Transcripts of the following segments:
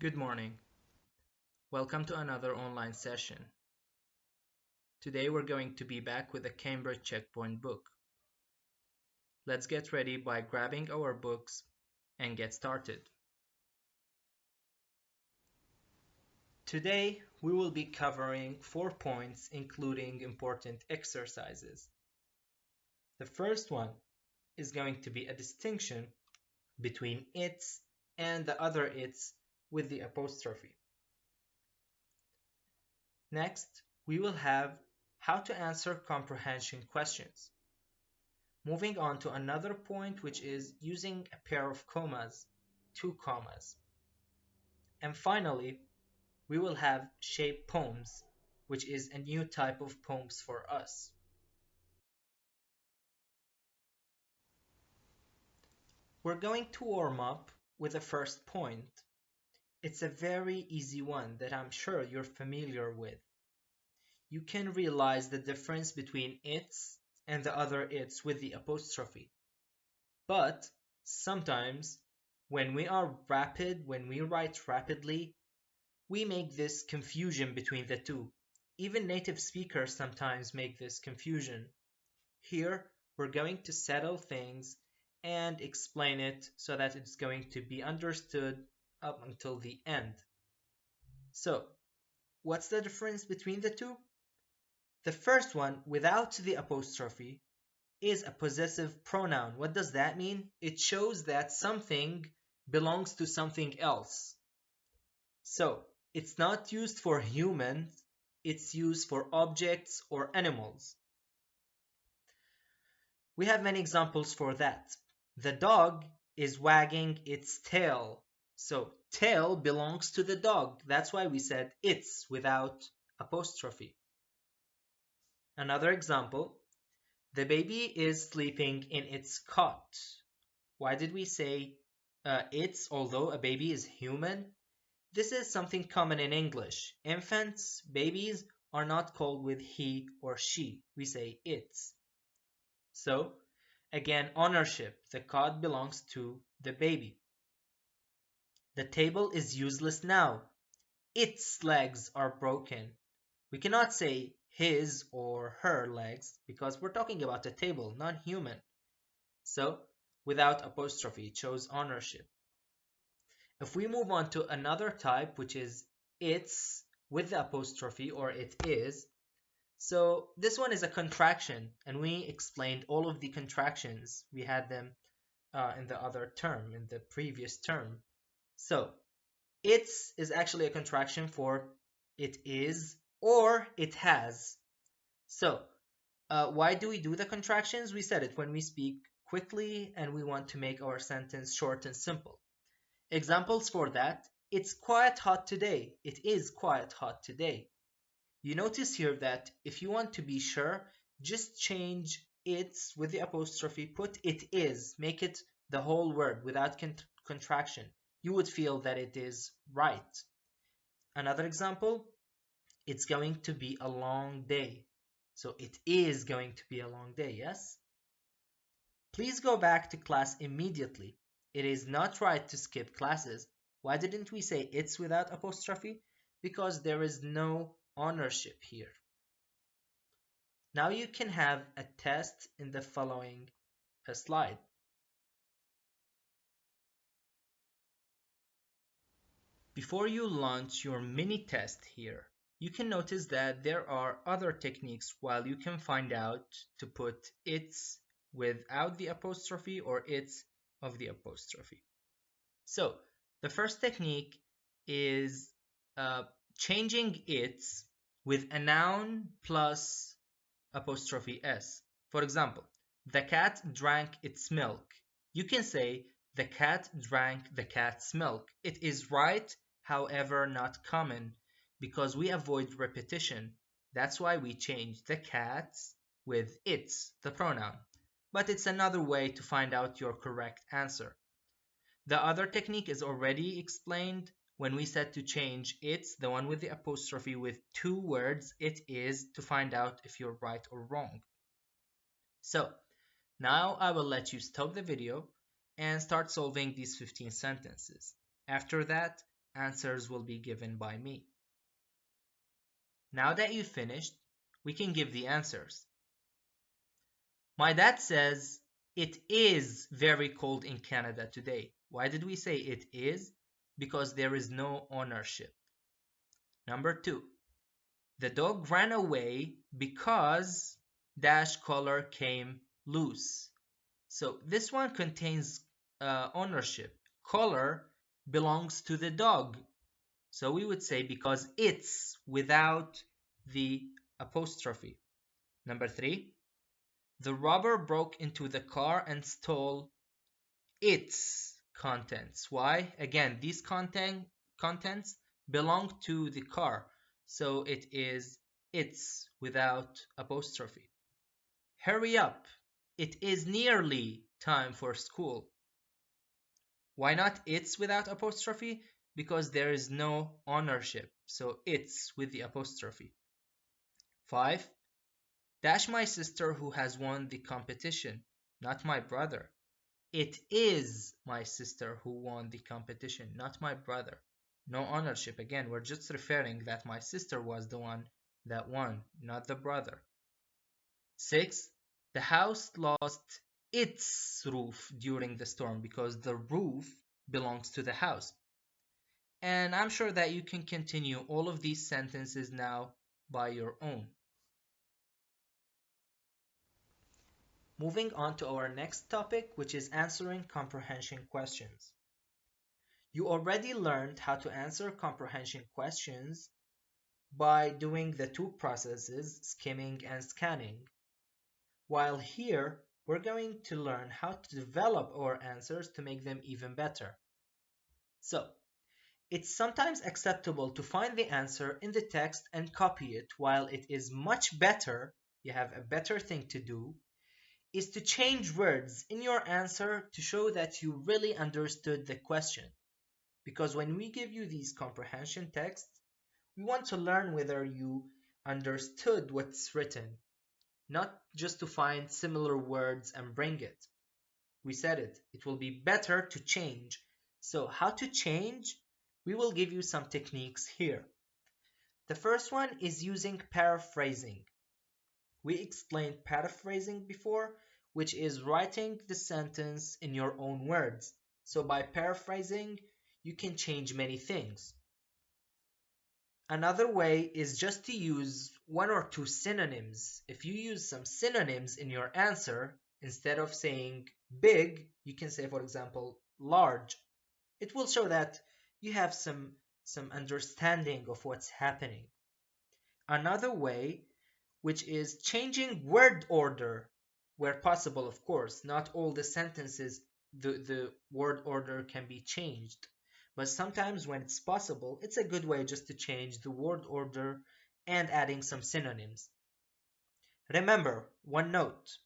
Good morning. Welcome to another online session. Today we're going to be back with the Cambridge Checkpoint book. Let's get ready by grabbing our books and get started. Today we will be covering 4 points including important exercises. The first one is going to be a distinction between its and the other its with the apostrophe. Next, we will have how to answer comprehension questions. Moving on to another point, which is using a pair of commas, 2 commas. And finally, we will have shape poems, which is a new type of poems for us. We're going to warm up with the first point. It's a very easy one that I'm sure you're familiar with. You can realize the difference between its and the other its with the apostrophe. But sometimes when we write rapidly, we make this confusion between the two. Even native speakers sometimes make this confusion. Here, we're going to settle things and explain it so that it's going to be understood up until the end. So, what's the difference between the two? The first one, without the apostrophe, is a possessive pronoun. What does that mean? It shows that something belongs to something else. So, it's not used for humans, it's used for objects or animals. We have many examples for that. The dog is wagging its tail. So, tail belongs to the dog. That's why we said its without apostrophe. Another example, the baby is sleeping in its cot. Why did we say its, although a baby is human? This is something common in English. Infants, babies, are not called with he or she. We say its. So, again, ownership. The cot belongs to the baby. The table is useless now. Its legs are broken. We cannot say his or her legs because we're talking about a table, not human. So, without apostrophe, it shows ownership. If we move on to another type, which is its with the apostrophe, or it is, so this one is a contraction, and we explained all of the contractions. We had them in the other term, in the previous term. So its is actually a contraction for it is or it has. So why do we do the contractions? We said it when we speak quickly and we want to make our sentence short and simple. Examples for that, it's quite hot today. It is quite hot today. You notice here that if you want to be sure, just change it's with the apostrophe, put it is, make it the whole word without contraction. You would feel that it is right. Another example, it's going to be a long day. So it is going to be a long day, yes? Please go back to class immediately. It is not right to skip classes. Why didn't we say it's without apostrophe? Because there is no ownership here. Now you can have a test in the following slide. Before you launch your mini test here, you can notice that there are other techniques while you can find out to put it's without the apostrophe or it's of the apostrophe. So the first technique is changing it's with a noun plus apostrophe s. For example, the cat drank its milk. You can say the cat drank the cat's milk. It is right, however not common, because we avoid repetition. That's why we change the cat's with its, the pronoun. But it's another way to find out your correct answer. The other technique is already explained when we said to change it's, the one with the apostrophe, with 2 words, it is, to find out if you're right or wrong. So now I will let you stop the video and start solving these 15 sentences. After that, answers will be given by me. Now that you've finished, we can give the answers. My dad says it is very cold in Canada today. Why did we say it is? Because there is no ownership. Number 2, the dog ran away because dash collar came loose. So this one contains ownership. Collar belongs to the dog. So we would say because it's without the apostrophe. Number 3, the robber broke into the car and stole its contents. Why? Again, these contents belong to the car. So it is its without apostrophe. Hurry up. It is nearly time for school. Why not its without apostrophe? Because there is no ownership. So it's with the apostrophe. 5, dash my sister who has won the competition, not my brother. It is my sister who won the competition, not my brother. No ownership. Again, we're just referring that my sister was the one that won, not the brother. 6, the house lost its roof during the storm because the roof belongs to the house. And I'm sure that you can continue all of these sentences now by your own. Moving on to our next topic, which is answering comprehension questions. You already learned how to answer comprehension questions by doing the two processes, skimming and scanning. While here, we're going to learn how to develop our answers to make them even better. So, it's sometimes acceptable to find the answer in the text and copy it, while it is much better, you have a better thing to do, is to change words in your answer to show that you really understood the question. Because when we give you these comprehension texts, we want to learn whether you understood what's written, not just to find similar words and bring it. We said it, it will be better to change. So how to change? We will give you some techniques here. The first one is using paraphrasing. We explained paraphrasing before, which is writing the sentence in your own words. So by paraphrasing, you can change many things. Another way is just to use one or two synonyms. If you use some synonyms in your answer, instead of saying big, you can say, for example, large. It will show that you have some understanding of what's happening. Another way, which is changing word order where possible, of course. Not all the sentences, the word order can be changed. But sometimes when it's possible, it's a good way just to change the word order and adding some synonyms. Remember, one note.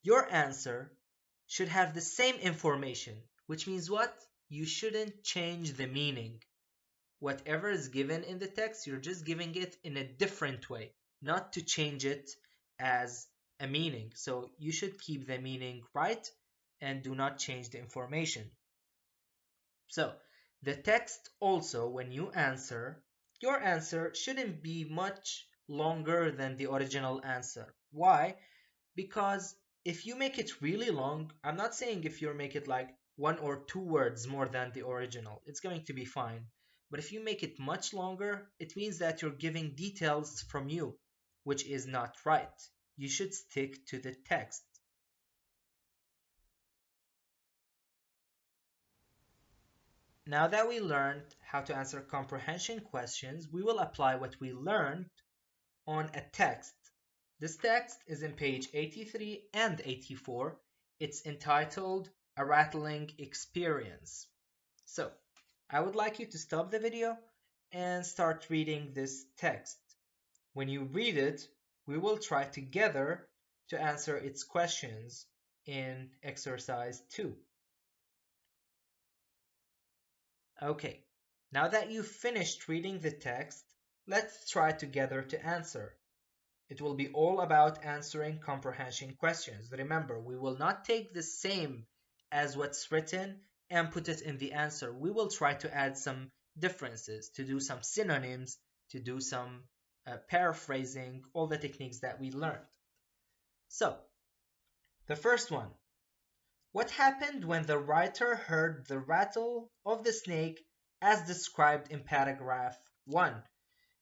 Your answer should have the same information, which means what? You shouldn't change the meaning. Whatever is given in the text, you're just giving it in a different way, not to change it as a meaning. So you should keep the meaning right and do not change the information. So the text also, when you answer, your answer shouldn't be much longer than the original answer. Why? Because if you make it really long, I'm not saying if you make it like 1 or 2 words more than the original, it's going to be fine. But if you make it much longer, it means that you're giving details from you, which is not right. You should stick to the text. Now that we learned how to answer comprehension questions, we will apply what we learned on a text. This text is in page 83 and 84. It's entitled A Rattling Experience. So, I would like you to stop the video and start reading this text. When you read it, we will try together to answer its questions in exercise 2. Okay, now that you've finished reading the text, let's try together to answer. It will be all about answering comprehension questions. Remember, we will not take the same as what's written and put it in the answer. We will try to add some differences, to do some synonyms, to do some paraphrasing, all the techniques that we learned. So, the first one. What happened when the writer heard the rattle of the snake as described in paragraph 1?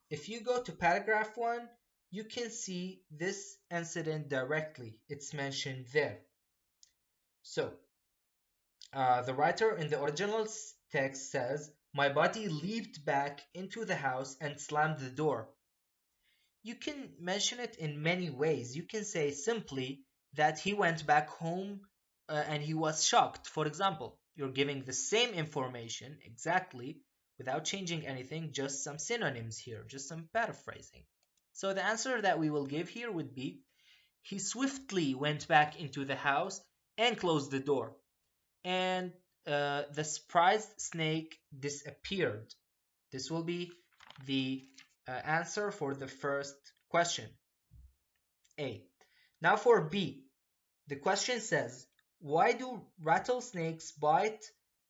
If you go to paragraph 1, you can see this incident directly. It's mentioned there. So, the writer in the original text says, "My body leaped back into the house and slammed the door." You can mention it in many ways. You can say simply that he went back home and he was shocked. For example, you're giving the same information exactly without changing anything, just some synonyms here, just some paraphrasing. So the answer that we will give here would be, he swiftly went back into the house and closed the door. And the surprised snake disappeared. This will be the answer for the first question, A. Now for B, the question says, why do rattlesnakes bite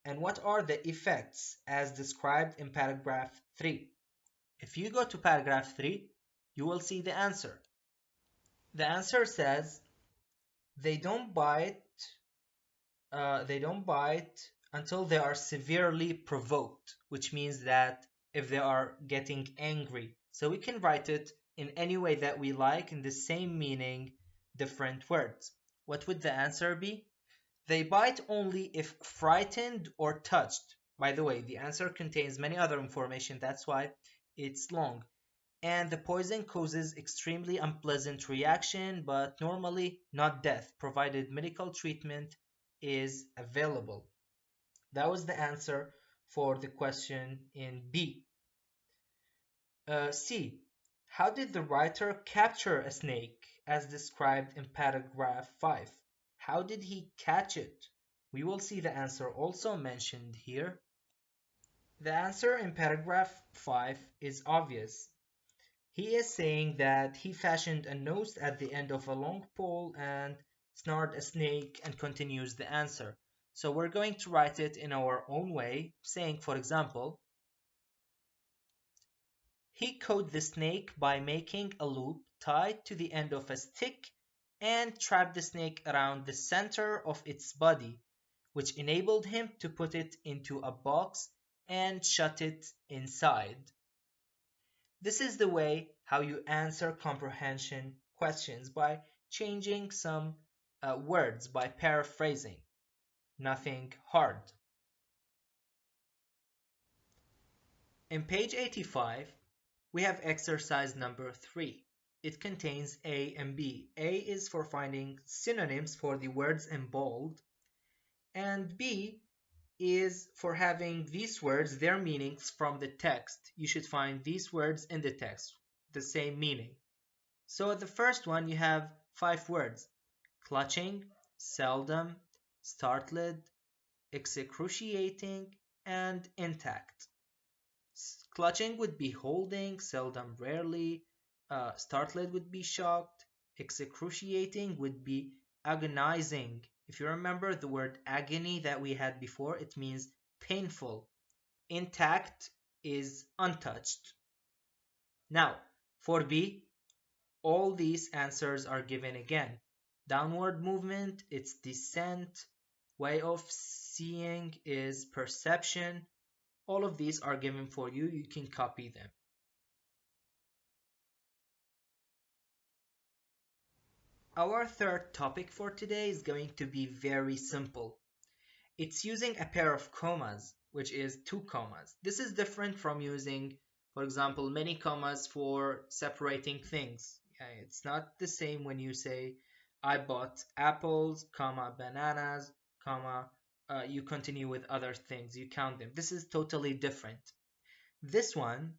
and what are the effects as described in paragraph 3? If you go to paragraph 3, you will see the answer. The answer says, they don't bite until they are severely provoked, which means that if they are getting angry. So we can write it in any way that we like in the same meaning, different words. What would the answer be? They bite only if frightened or touched. By the way, the answer contains many other information, that's why it's long. And the poison causes extremely unpleasant reaction, but normally not death, provided medical treatment is available. That was the answer for the question in B. C. How did the writer capture a snake as described in paragraph 5? How did he catch it? We will see the answer also mentioned here. The answer in paragraph 5 is obvious. He is saying that he fashioned a nose at the end of a long pole and snared a snake, and continues the answer. So we're going to write it in our own way, saying, for example, he caught the snake by making a loop tied to the end of a stick and trapped the snake around the center of its body, which enabled him to put it into a box and shut it inside. This is the way how you answer comprehension questions, by changing some words, by paraphrasing. Nothing hard. In page 85, we have exercise number 3. It contains A and B. A is for finding synonyms for the words in bold, and B is for having these words, their meanings from the text. You should find these words in the text, the same meaning. So the first one, you have 5 words: clutching, seldom, startled, excruciating, and intact. Clutching would be holding, seldom rarely, startled would be shocked, excruciating would be agonizing. If you remember the word agony that we had before, it means painful. Intact is untouched. Now, for B, all these answers are given again. Downward movement, it's descent. Way of seeing is perception. All of these are given for you. You can copy them. Our third topic for today is going to be very simple. It's using a pair of commas, which is 2 commas. This is different from using, for example, many commas for separating things. It's not the same when you say, I bought apples, comma, bananas, comma, you continue with other things, you count them. This is totally different. This one,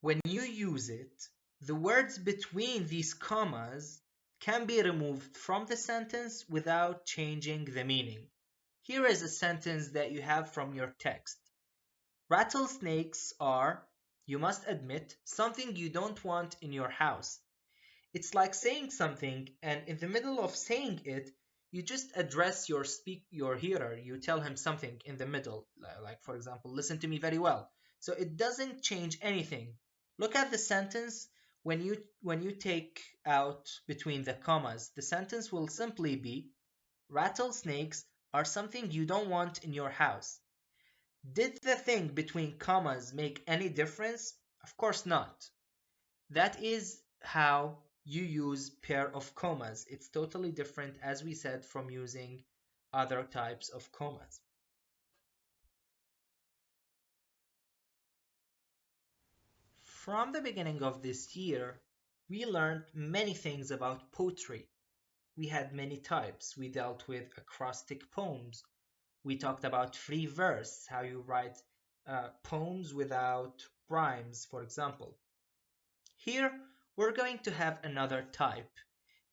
when you use it, the words between these commas can be removed from the sentence without changing the meaning. Here is a sentence that you have from your text. Rattlesnakes are, you must admit, something you don't want in your house. It's like saying something, and in the middle of saying it, you just address your hearer. You tell him something in the middle, like, for example, listen to me very well. So it doesn't change anything. Look at the sentence. When you take out between the commas, the sentence will simply be rattlesnakes are something you don't want in your house. Did the thing between commas make any difference? Of course not. That is how you use pair of commas. It's totally different, as we said, from using other types of commas. From the beginning of this year, we learned many things about poetry. We had many types. We dealt with acrostic poems. We talked about free verse, how you write poems without rhymes, for example. Here, we're going to have another type.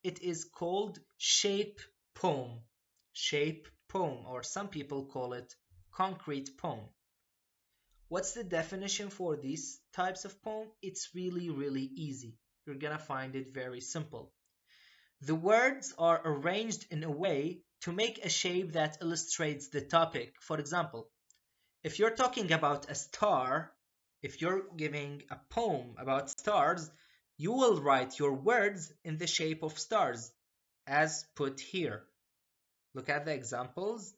It is called shape poem. Shape poem, or some people call it concrete poem. What's the definition for these types of poem? It's really, really easy. You're gonna find it very simple. The words are arranged in a way to make a shape that illustrates the topic. For example, if you're talking about a star, if you're giving a poem about stars, you will write your words in the shape of stars, as put here. Look at the examples.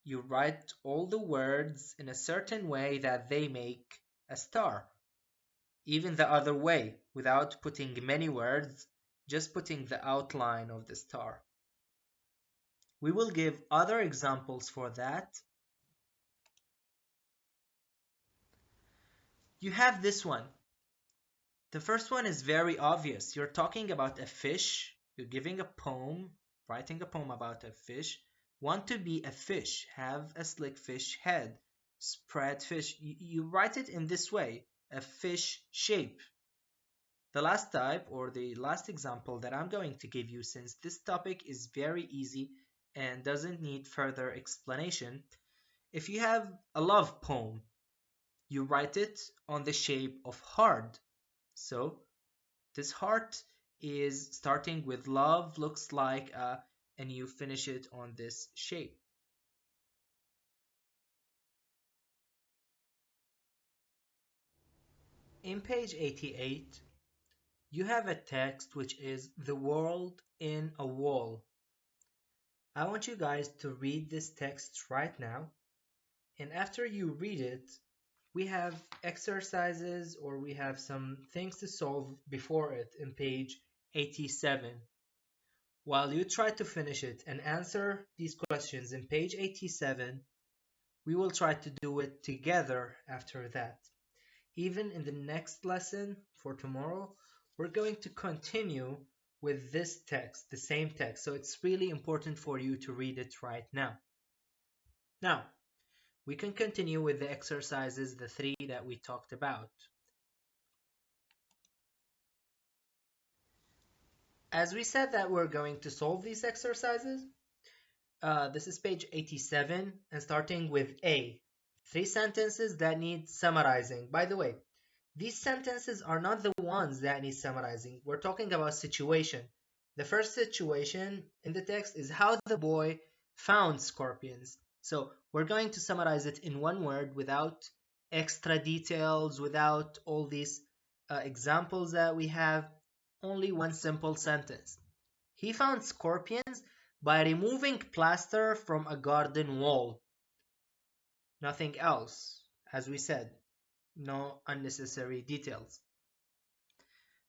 You write all the words in a certain way that they make a star. Even the other way, without putting many words, just putting the outline of the star. We will give other examples for that. You have this one. The first one is very obvious. You're talking about a fish. You're giving a poem, writing a poem about a fish. Want to be a fish, have a slick fish head, spread fish. You write it in this way, a fish shape. The last type, or the last example that I'm going to give you, since this topic is very easy and doesn't need further explanation, if you have a love poem, you write it on the shape of heart. So this heart is starting with love, looks like and you finish it on this shape. In page 88, you have a text which is the world in a wall. I want you guys to read this text right now, and after you read it, we have exercises or we have some things to solve before it in page 87. While you try to finish it and answer these questions in page 87, we will try to do it together after that. Even in the next lesson for tomorrow, we're going to continue with this text, the same text. So it's really important for you to read it right now. Now, we can continue with the exercises, the three that we talked about. As we said that we're going to solve these exercises, this is page 87 and starting with A. 3 sentences that need summarizing. By the way, these sentences are not the ones that need summarizing. We're talking about situation. The first situation in the text is how the boy found scorpions. So we're going to summarize it in one word without extra details, without all these examples that we have. Only one simple sentence. He found scorpions by removing plaster from a garden wall. Nothing else, as we said. No unnecessary details.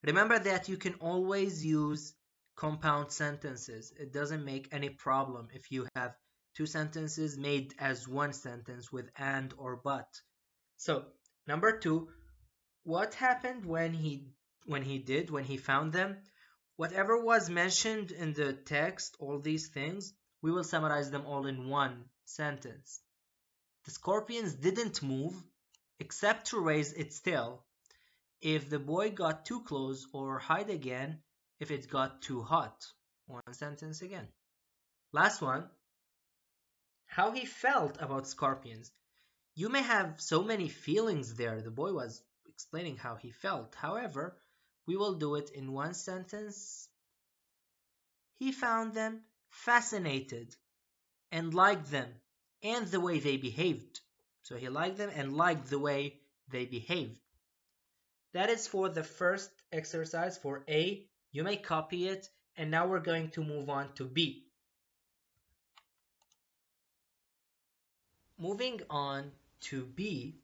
Remember that you can always use compound sentences. It doesn't make any problem if you have two sentences made as one sentence with and or but. So, number 2, what happened when he found them? Whatever was mentioned in the text, all these things, we will summarize them all in one sentence. The scorpions didn't move except to raise its tail if the boy got too close, or hide again if it got too hot. One sentence again. Last one. How he felt about scorpions. You may have so many feelings there. The boy was explaining how he felt. However, we will do it in one sentence. He found them fascinated and liked them and the way they behaved. So he liked them and liked the way they behaved. That is for the first exercise for A. You may copy it. And now we're going to move on to B. Moving on to B,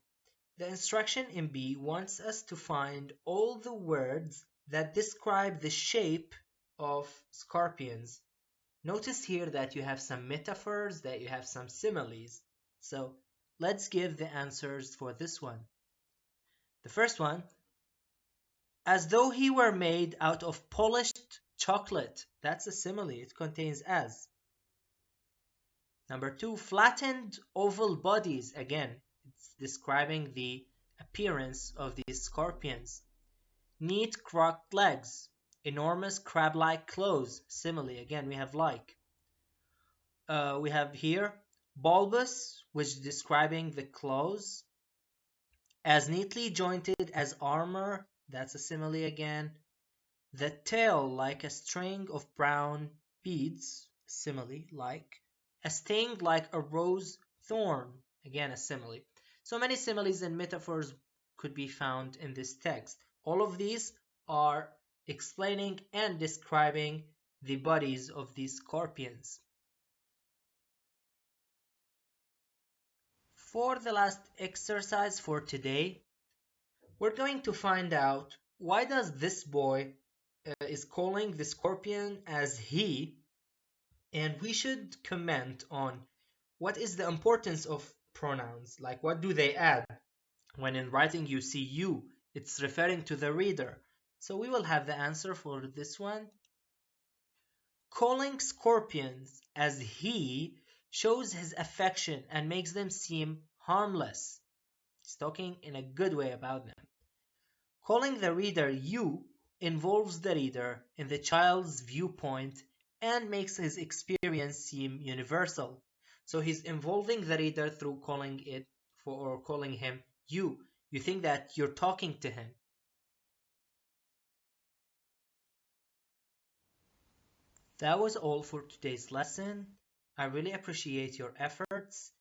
the instruction in B wants us to find all the words that describe the shape of scorpions. Notice here that you have some metaphors, that you have some similes. So let's give the answers for this one. The first one, as though he were made out of polished chocolate. That's a simile. It contains as. Number two, flattened oval bodies. Again, it's describing the appearance of these scorpions. Neat crooked legs. Enormous crab-like claws. Simile. Again, we have like. We have here bulbous, which is describing the claws. As neatly jointed as armor. That's a simile again. The tail like a string of brown beads. Simile like. A sting like a rose thorn. Again, a simile. So many similes and metaphors could be found in this text. All of these are explaining and describing the bodies of these scorpions. For the last exercise for today, we're going to find out why does this boy is calling the scorpion as he, and we should comment on what is the importance of pronouns, like what do they add. When in writing you see you, it's referring to the reader. So we will have the answer for this one. Calling scorpions as he shows his affection and makes them seem harmless. He's talking in a good way about them. Calling the reader you involves the reader in the child's viewpoint and makes his experience seem universal. So he's involving the reader through calling it for or calling him you. You think that you're talking to him. That was all for today's lesson. I really appreciate your efforts.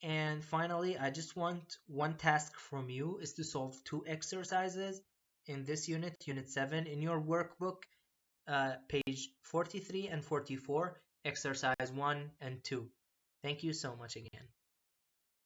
And finally, I just want one task from you is to solve two exercises in this unit, Unit 7, in your workbook, page 43 and 44, exercise 1 and 2. Thank you so much again.